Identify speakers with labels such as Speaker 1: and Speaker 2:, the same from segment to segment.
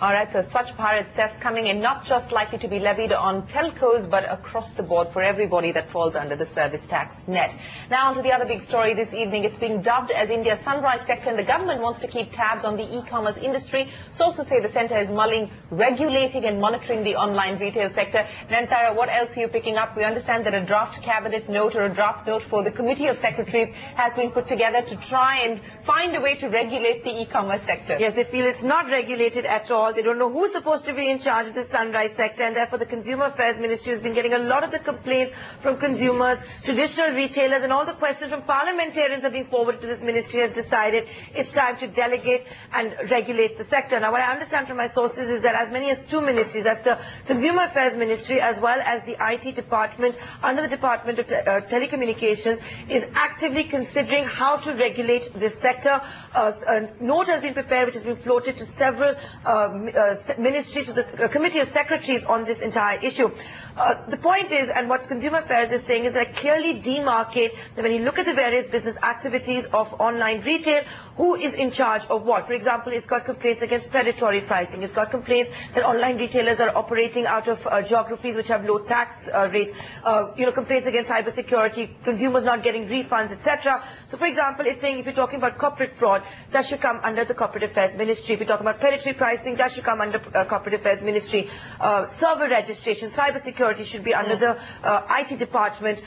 Speaker 1: All right, so Swachh Bharat cess coming in, not just likely to be levied on telcos, but across the board for everybody that falls under the service tax net. Now on to the other big story this evening. It's being dubbed as India's sunrise sector, and the government wants to keep tabs on the e-commerce industry. Sources say the centre is mulling, regulating and monitoring the online retail sector. Nantara, what else are you picking up? We understand that a draft cabinet note or a draft note for the Committee of Secretaries has been put together to try and find a way to regulate the e-commerce sector.
Speaker 2: Yes, they feel it's not regulated at all. They don't know who's supposed to be in charge of the sunrise sector, and therefore the Consumer Affairs Ministry has been getting a lot of the complaints from consumers, traditional retailers, and all the questions from parliamentarians are being forwarded to this ministry. Has decided it's time to delegate and regulate the sector. Now, what I understand from my sources is that as many as two ministries, that's the Consumer Affairs Ministry as well as the IT department under the Department of Telecommunications, is actively considering how to regulate this sector. A note has been prepared which has been floated to several ministries, to the Committee of Secretaries on this entire issue. The point is, and what Consumer Affairs is saying, is that clearly demarcate that when you look at the various business activities of online retail, who is in charge of what. For example, it's got complaints against predatory pricing. It's got complaints that online retailers are operating out of geographies which have low tax rates. Complaints against cybersecurity, consumers not getting refunds, etc. So, for example, it's saying if you're talking about corporate fraud, that should come under the Corporate Affairs Ministry. If you're talking about predatory pricing, that should come under Corporate Affairs Ministry. Server registration, cybersecurity should be under the IT department.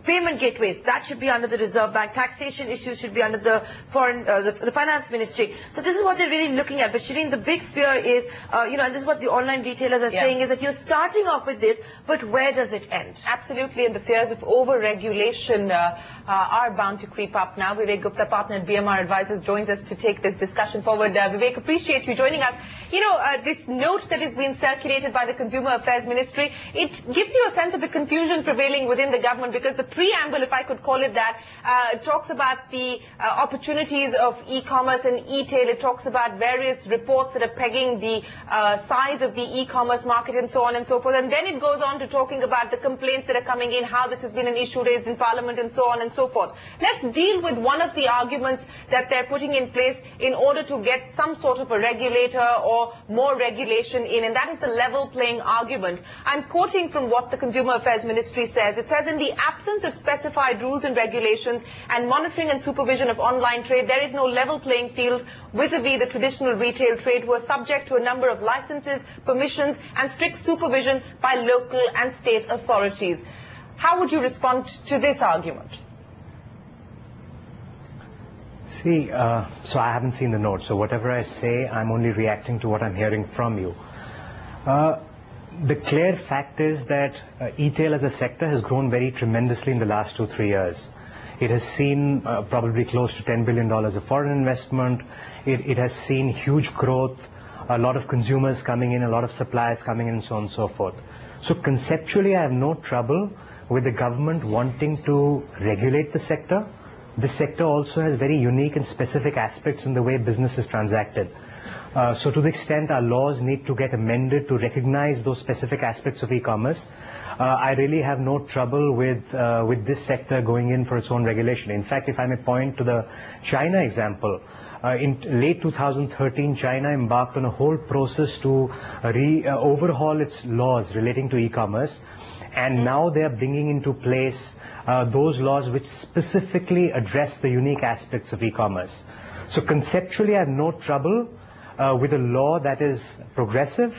Speaker 2: Payment gateways, that should be under the Reserve Bank. Taxation issues should be under the the Finance Ministry. So this is what they're really looking at. But Shireen, the big fear is, and this is what the online retailers are saying, is that you're starting off with this, but where does it end?
Speaker 1: Absolutely, and the fears of over-regulation are bound to creep up now. Vivek Gupta, partner at BMR Advisors, joins us to take this discussion forward. Vivek, appreciate you joining us. This note that is being circulated by the Consumer Affairs Ministry, it gives you a sense of the confusion prevailing within the government, because the preamble, if I could call it that, talks about the opportunities of e-commerce and e-tail. It talks about various reports that are pegging the size of the e-commerce market and so on and so forth. And then it goes on to talking about the complaints that are coming in, how this has been an issue raised in Parliament and so on and so forth. Let's deal with one of the arguments that they're putting in place in order to get some sort of a regulator or more regulation in, and that is the level playing argument. I'm quoting from what the Consumer Affairs Ministry says. It says, in the absence of specified rules and regulations and monitoring and supervision of online trade, there is no level playing field vis-a-vis the traditional retail trade, who are subject to a number of licenses, permissions and strict supervision by local and state authorities. How would you respond to this argument?
Speaker 3: See, so I haven't seen the note, so whatever I say, I'm only reacting to what I'm hearing from you. The clear fact is that e-tail as a sector has grown very tremendously in the last 2-3 years. It has seen probably close to $10 billion of foreign investment. It has seen huge growth, a lot of consumers coming in, a lot of suppliers coming in, and so on and so forth. So conceptually, I have no trouble with the government wanting to regulate the sector. This sector also has very unique and specific aspects in the way business is transacted. So to the extent our laws need to get amended to recognize those specific aspects of e-commerce, I really have no trouble with this sector going in for its own regulation. In fact, if I may point to the China example, in late 2013, China embarked on a whole process to overhaul its laws relating to e-commerce, and now they are bringing into place those laws which specifically address the unique aspects of e-commerce. So conceptually, I have no trouble with a law that is progressive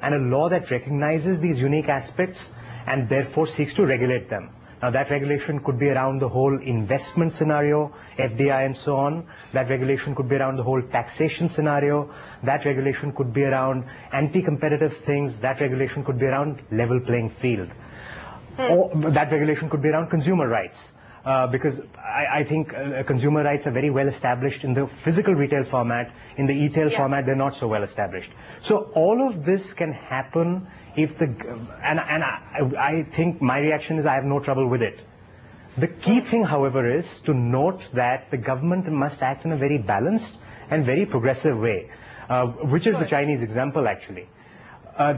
Speaker 3: and a law that recognizes these unique aspects and therefore seeks to regulate them. Now, that regulation could be around the whole investment scenario, FDI and so on. That regulation could be around the whole taxation scenario. That regulation could be around anti-competitive things. That regulation could be around level playing field. Or that regulation could be around consumer rights. Because I think consumer rights are very well established in the physical retail format. In the e-tail format, they're not so well established. So all of this can happen if I think my reaction is I have no trouble with it. The key thing, however, is to note that the government must act in a very balanced and very progressive way, which is the Chinese example actually.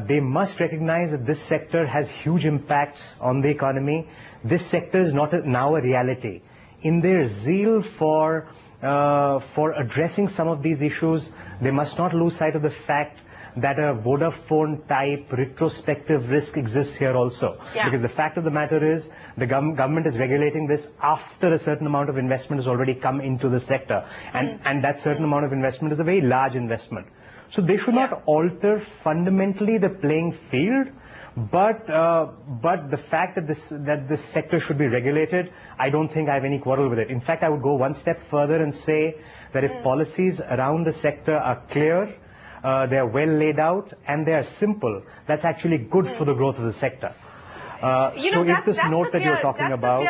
Speaker 3: They must recognize that this sector has huge impacts on the economy. This sector is not now a reality. In their zeal for addressing some of these issues, they must not lose sight of the fact that a Vodafone type retrospective risk exists here also.
Speaker 1: Yeah.
Speaker 3: Because the fact of the matter is the government is regulating this after a certain amount of investment has already come into the sector. And that certain amount of investment is a very large investment. So they should not alter fundamentally the playing field. But the fact that this sector should be regulated, I don't think I have any quarrel with it. In fact, I would go one step further and say that if policies around the sector are clear, they are well laid out, and they are simple, that's actually good for the growth of the sector. So if this note that you're talking about...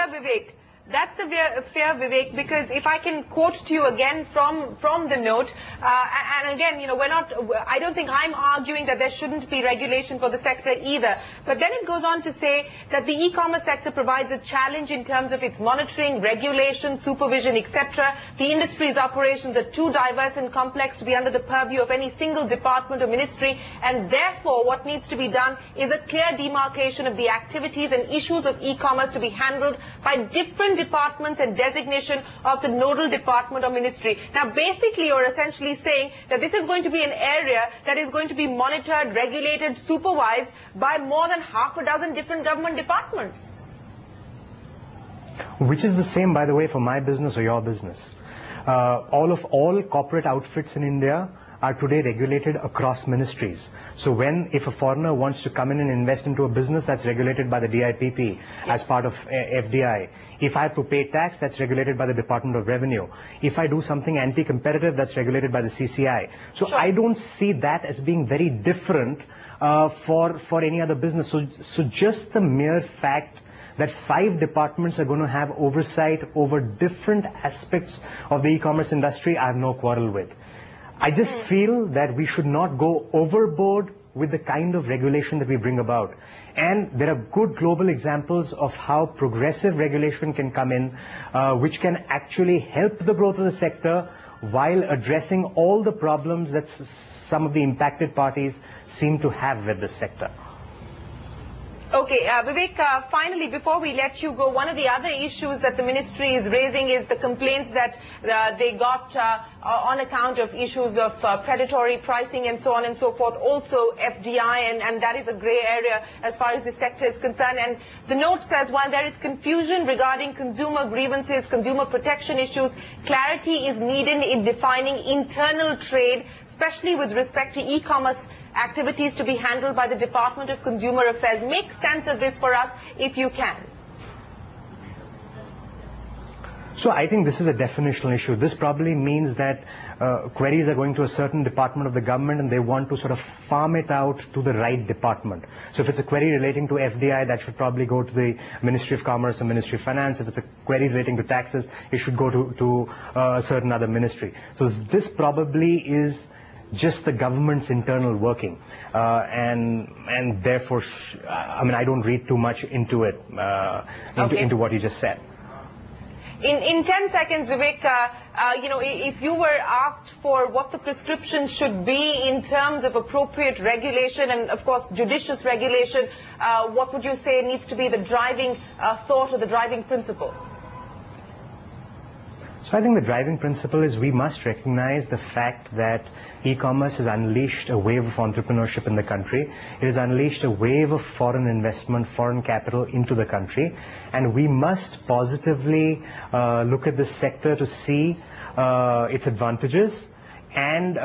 Speaker 1: That's the fear, Vivek, because if I can quote to you again from the note, and again, I don't think I'm arguing that there shouldn't be regulation for the sector either. But then it goes on to say that the e-commerce sector provides a challenge in terms of its monitoring, regulation, supervision, etc. The industry's operations are too diverse and complex to be under the purview of any single department or ministry, and therefore what needs to be done is a clear demarcation of the activities and issues of e-commerce to be handled by different departments and designation of the nodal department or ministry. Now, basically, you're essentially saying that this is going to be an area that is going to be monitored, regulated, supervised by more than half a dozen different government departments.
Speaker 3: Which is the same, by the way, for my business or your business. All corporate outfits in India are today regulated across ministries. So if a foreigner wants to come in and invest into a business, that's regulated by the DIPP as part of FDI. If I have to pay tax, that's regulated by the Department of Revenue. If I do something anti-competitive, that's regulated by the CCI. So I don't see that as being very different for any other business. So just the mere fact that 5 departments are going to have oversight over different aspects of the e-commerce industry, I have no quarrel with. I just feel that we should not go overboard with the kind of regulation that we bring about. And there are good global examples of how progressive regulation can come in, which can actually help the growth of the sector while addressing all the problems that some of the impacted parties seem to have with the sector.
Speaker 1: Okay, Vivek, finally, before we let you go, one of the other issues that the ministry is raising is the complaints that they got on account of issues of predatory pricing and so on and so forth, also FDI, and that is a grey area as far as the sector is concerned. And the note says, while there is confusion regarding consumer grievances, consumer protection issues, clarity is needed in defining internal trade, especially with respect to e-commerce activities to be handled by the Department of Consumer Affairs. Make sense of this for us if you can.
Speaker 3: So I think this is a definitional issue. This probably means that queries are going to a certain department of the government and they want to sort of farm it out to the right department. So if it's a query relating to FDI, that should probably go to the Ministry of Commerce and Ministry of Finance. If it's a query relating to taxes, it should go to a certain other ministry. So this probably is just the government's internal working, and therefore, I don't read too much into it, into what you just said.
Speaker 1: In 10 seconds, Vivek, if you were asked for what the prescription should be in terms of appropriate regulation and, of course, judicious regulation, what would you say needs to be the driving thought or the driving principle?
Speaker 3: So I think the driving principle is we must recognize the fact that e-commerce has unleashed a wave of entrepreneurship in the country. It has unleashed a wave of foreign investment, foreign capital into the country. And we must positively look at this sector to see its advantages and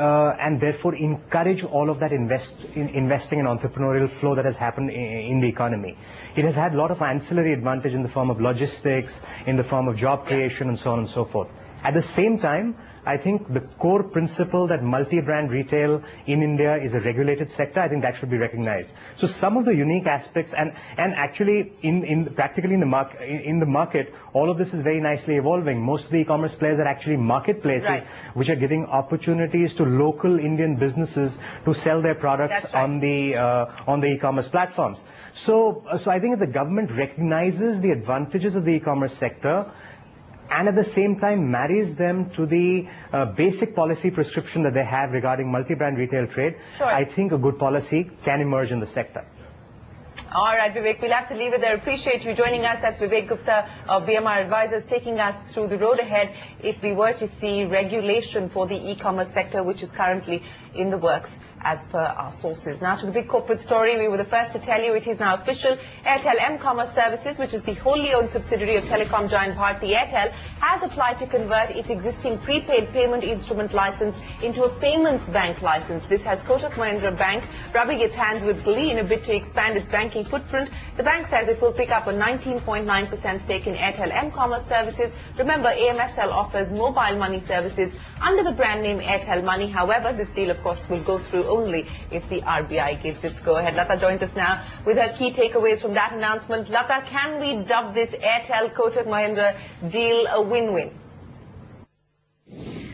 Speaker 3: therefore encourage all of that investing and entrepreneurial flow that has happened in the economy. It has had a lot of ancillary advantage in the form of logistics, in the form of job creation, and so on and so forth. At the same time, I think the core principle that multi-brand retail in India is a regulated sector, I think that should be recognized. So some of the unique aspects, and actually practically in the market, all of this is very nicely evolving. Most of the e-commerce players are actually marketplaces, which are giving opportunities to local Indian businesses to sell their products on the e-commerce platforms. So I think if the government recognizes the advantages of the e-commerce sector, and at the same time marries them to the basic policy prescription that they have regarding multi-brand retail trade, I think a good policy can emerge in the sector.
Speaker 1: All right, Vivek, we'll have to leave it there. Appreciate you joining us. That's Vivek Gupta of BMR Advisors, taking us through the road ahead if we were to see regulation for the e-commerce sector, which is currently in the works. as per our sources. Now to the big corporate story. We were the first to tell you it is now official. Airtel M-Commerce Services, which is the wholly owned subsidiary of telecom giant Bharti Airtel, has applied to convert its existing prepaid payment instrument license into a payments bank license. This has Kotak Mahindra Bank rubbing its hands with glee in a bid to expand its banking footprint. The bank says it will pick up a 19.9% stake in Airtel M-Commerce Services. Remember, AMSL offers mobile money services under the brand name Airtel Money. However, this deal, of course, will go through only if the RBI gives its go-ahead. Lata joins us now with her key takeaways from that announcement. Lata, can we dub this Airtel Kotak Mahindra deal a win-win?